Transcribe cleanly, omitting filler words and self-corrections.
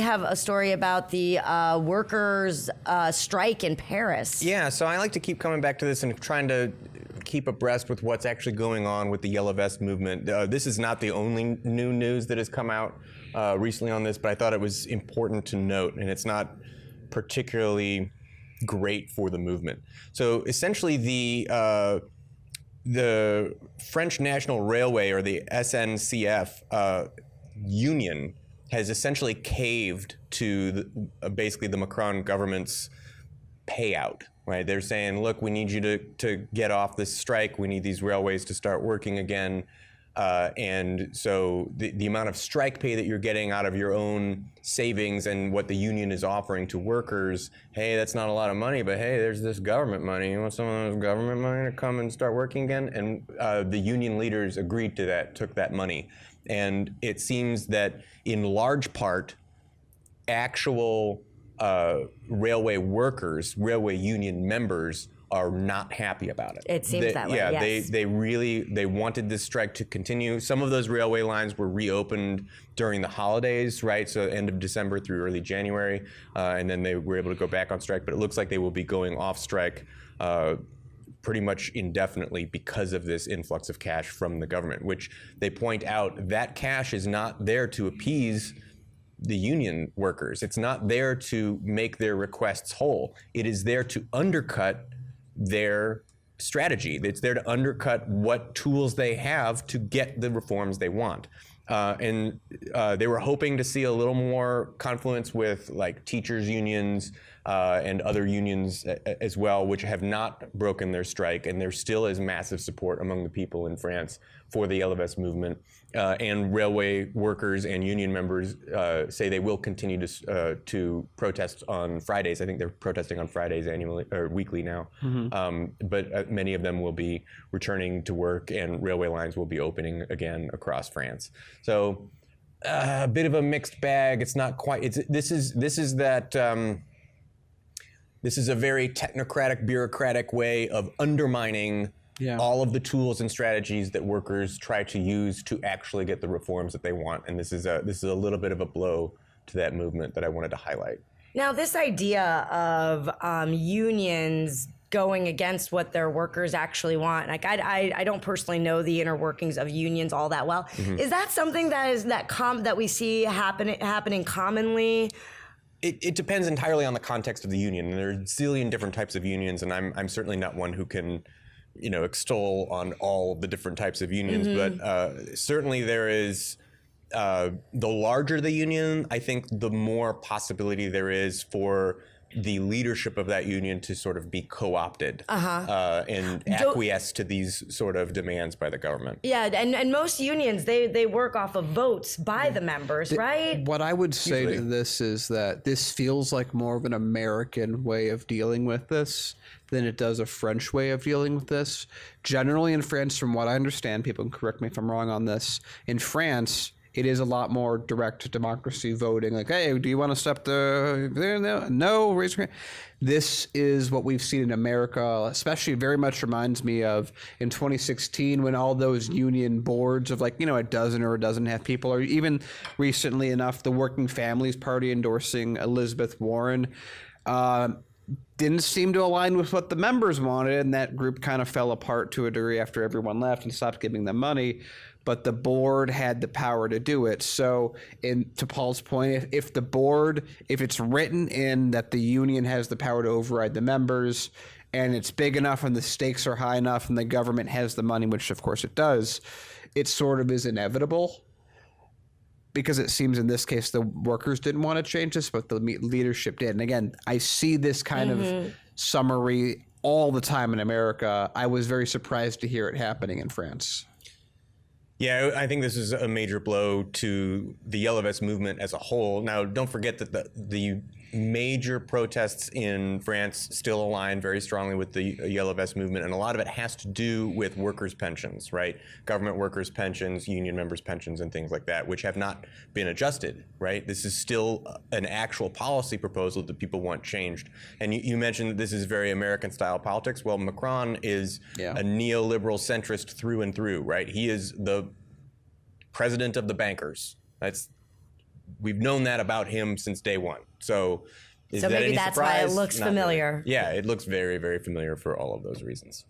have a story about the workers' strike in Paris. Yeah, so I like to keep coming back to this and trying to keep abreast with what's actually going on with the Yellow Vest movement. This is not the only new news that has come out recently on this, but I thought it was important to note, and it's not particularly great for the movement. So essentially the French National Railway, or the SNCF union, has essentially caved to basically the Macron government's payout. Right? They're saying, look, we need you to get off this strike. We need these railways to start working again. And so the amount of strike pay that you're getting out of your own savings and what the union is offering to workers, hey, that's not a lot of money, but hey, there's this government money. You want some of this government money to come and start working again? And the union leaders agreed to that, took that money. And it seems that in large part, actual railway workers, railway union members, are not happy about it. It seems that way, yeah, yes. they wanted this strike to continue. Some of those railway lines were reopened during the holidays, right? So end of December through early January, and then they were able to go back on strike. But it looks like they will be going off strike pretty much indefinitely because of this influx of cash from the government, which they point out that cash is not there to appease the union workers. It's not there to make their requests whole. It is there to undercut their strategy. It's there to undercut what tools they have to get the reforms they want. And they were hoping to see a little more confluence with like teachers unions and other unions as well, which have not broken their strike. And there still is massive support among the people in France for the Yellow Vest movement. And railway workers and union members say they will continue to protest on Fridays. I think they're protesting on Fridays annually or weekly now. But many of them will be returning to work, and railway lines will be opening again across France. So a bit of a mixed bag. It's not quite. This is a very technocratic, bureaucratic way of undermining all of the tools and strategies that workers try to use to actually get the reforms that they want. And this is a little bit of a blow to that movement that I wanted to highlight. Now, this idea of unions going against what their workers actually want, like I don't personally know the inner workings of unions all that well. Is that something that we see happening commonly? It depends entirely on the context of the union. And there are a zillion different types of unions, and I'm certainly not one who can, extol on all the different types of unions. But certainly there is, the larger the union, I think the more possibility there is for the leadership of that union to sort of be co-opted and acquiesce to these sort of demands by the government. Yeah, and most unions, they work off of votes by the members, right? What I would say to this is that this feels like more of an American way of dealing with this than it does a French way of dealing with this. Generally in France, from what I understand, people can correct me if I'm wrong on this, in France, it is a lot more direct democracy voting. Like, hey, do you want to step no, raise your hand. This is what we've seen in America, especially very much reminds me of in 2016 when all those union boards of a dozen or a dozen half people, or even recently enough, the Working Families Party endorsing Elizabeth Warren, didn't seem to align with what the members wanted, and that group kind of fell apart to a degree after everyone left and stopped giving them money. But the board had the power to do it. So, to Paul's point, if it's written in that the union has the power to override the members, and it's big enough and the stakes are high enough and the government has the money, which of course it does, it sort of is inevitable. Because it seems in this case the workers didn't want to change this, but the leadership did. And again, I see this kind of summary all the time in America. I was very surprised to hear it happening in France. Yeah, I think this is a major blow to the Yellow Vest movement as a whole. Now, don't forget that the major protests in France still align very strongly with the Yellow Vest movement, and a lot of it has to do with workers' pensions, right? Government workers' pensions, union members' pensions, and things like that, which have not been adjusted, right? This is still an actual policy proposal that people want changed. And you mentioned that this is very American-style politics. Well, Macron is a neoliberal centrist through and through, right? He is the president of the bankers. That's we've known that about him since day one. So is So that maybe any that's why it surprise? looks Not really. familiar. Yeah, it looks very, very familiar for all of those reasons.